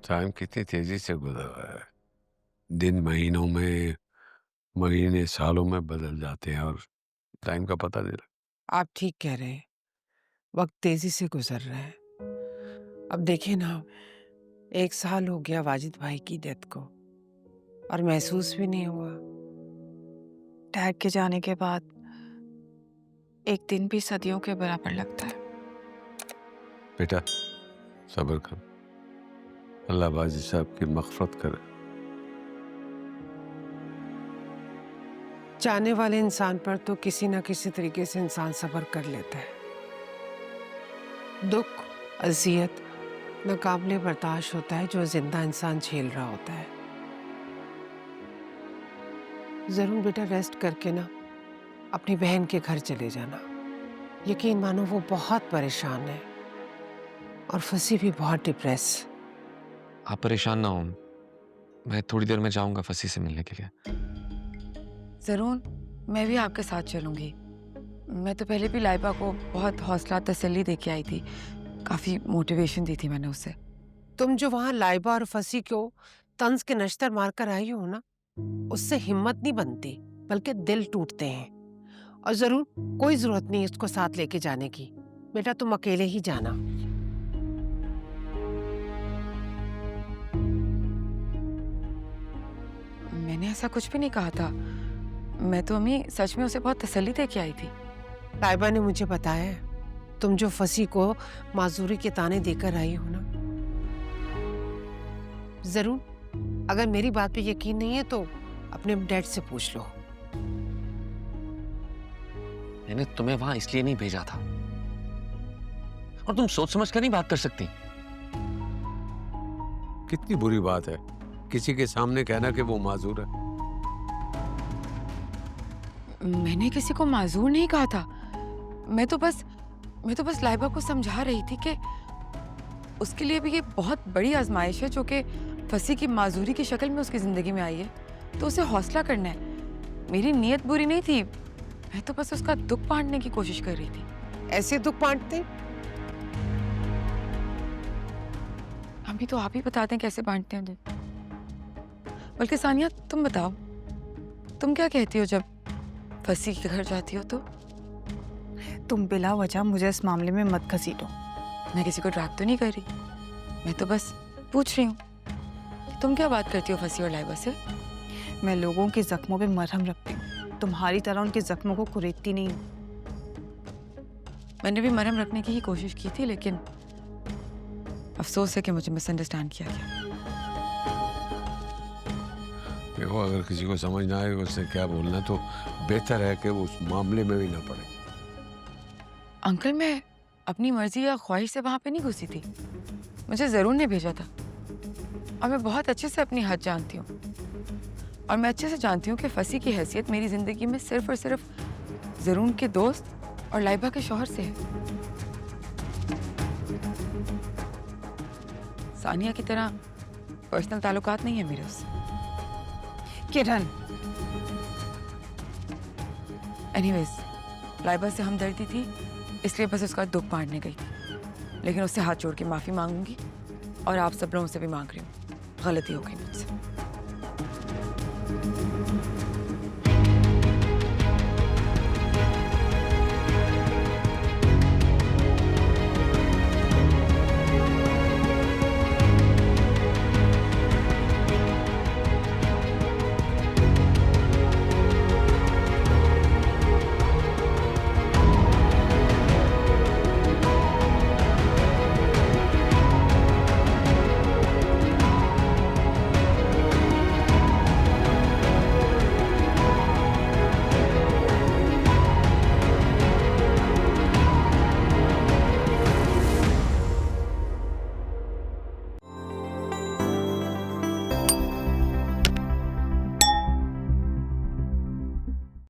Time कितनी तेजी से गुजर रहा है। दिन महीनों में, महीने सालों में बदल जाते हैं और टाइम का पता नहीं लगता। आप ठीक कह रहे हैं। वक्त तेजी से गुजर रहा है। अब देखिए ना, 1 साल हो गया वाजिद भाई की डेथ को और महसूस भी नहीं हुआ। डैड के जाने के बाद एक दिन भी सदियों के बराबर लगता है। बेटा, सब्र कर। अल्लाह बाजी साहब की मग़फ़िरत करे। जाने वाले इंसान पर तो किसी ना किसी तरीके से इंसान सब्र कर लेता है। दुख, अज़ियत नाकाबिले बर्दाश्त होता है जो जिंदा इंसान झेल रहा होता है। जरूर बेटा, रेस्ट करके ना अपनी बहन के घर चले जाना। यकीन मानो वो बहुत परेशान है और फंसी भी बहुत डिप्रेस। आप परेशान ना हो, मैं थोड़ी देर में जाऊंगा फसी से मिलने के लिए। जरूर, मैं भी आपके साथ चलूंगी। मैं तो पहले भी लाइबा को बहुत हौसला तसल्ली दे के आई थी। काफी मोटिवेशन दी थी मैंने उसे। तुम जो वहां लाइबा और फंसी को तंज के नश्तर मारकर आई हो ना, उससे हिम्मत नहीं बनती बल्कि दिल टूटते हैं। और जरूर कोई जरूरत नहीं इसको साथ लेके जाने की। बेटा तुम अकेले ही जाना। मैंने ऐसा कुछ भी नहीं कहा था। मैं तो अम्मी सच में उसे बहुत तसल्ली दे के आई थी। लाइबा ने मुझे बताया है, तुम जो फंसी को माजूरी के ताने देकर आई हो ना। जरूर, अगर मेरी बात पे यकीन नहीं है तो अपने डैड से पूछ लो। मैंने तुम्हें वहां इसलिए नहीं भेजा था, और तुम सोच समझ कर नहीं बात कर सकती। कितनी बुरी बात है किसी के सामने कहना कि वो माजूर है। मैंने किसी को माजूर नहीं कहा था। मैं तो बस लाइबा को समझा रही थी कि उसके लिए भी ये बहुत बड़ी आजमाइश है जो कि फंसी की माजूरी की शक्ल में उसकी जिंदगी में आई है, तो उसे हौसला करना है। मेरी नीयत बुरी नहीं थी, मैं तो बस उसका दुख बांटने की कोशिश कर रही थी। ऐसे दुख बांटते? अभी तो आप ही बता दें कैसे बांटते हैं। बल्कि सानिया तुम बताओ, तुम क्या कहती हो जब फंसी के घर जाती हो तो? तुम बिला वजह मुझे इस मामले में मत घसीटो। मैं किसी को ड्रैग तो नहीं कर रही, मैं तो बस पूछ रही हूँ कि तुम क्या बात करती हो फंसी और लाइबा से। मैं लोगों के जख्मों पे मरहम रखती हूँ, तुम्हारी तरह उनके जख्मों को कुरेदती नहीं हूँ। मैंने भी मरहम रखने की ही कोशिश की थी, लेकिन अफसोस है कि मुझे मिसअंडरस्टैंड किया गया। देखो, अगर किसी को समझ ना आए उससे क्या बोलना, तो बेहतर है कि वो उस मामले में भी ना पड़े। अंकल, मैं अपनी मर्जी या ख्वाहिश से वहां पे नहीं घुसी थी। मुझे जरूर ने भेजा था और मैं बहुत अच्छे से अपनी हद जानती हूँ। और मैं अच्छे से जानती हूँ कि फंसी की हैसियत मेरी जिंदगी में सिर्फ और सिर्फ जरून के दोस्त और लाइबा के शौहर से है। सानिया की तरह पर्सनल ताल्लुकात नहीं है मेरे उससे। किरण, एनीवेज, लाइबा से हमदर्दी थी इसलिए बस उसका दुख बांटने गई थी। लेकिन उससे हाथ जोड़ के माफी मांगूंगी और आप सब लोगों से भी मांग रही हूँ। गलती हो गई मुझसे।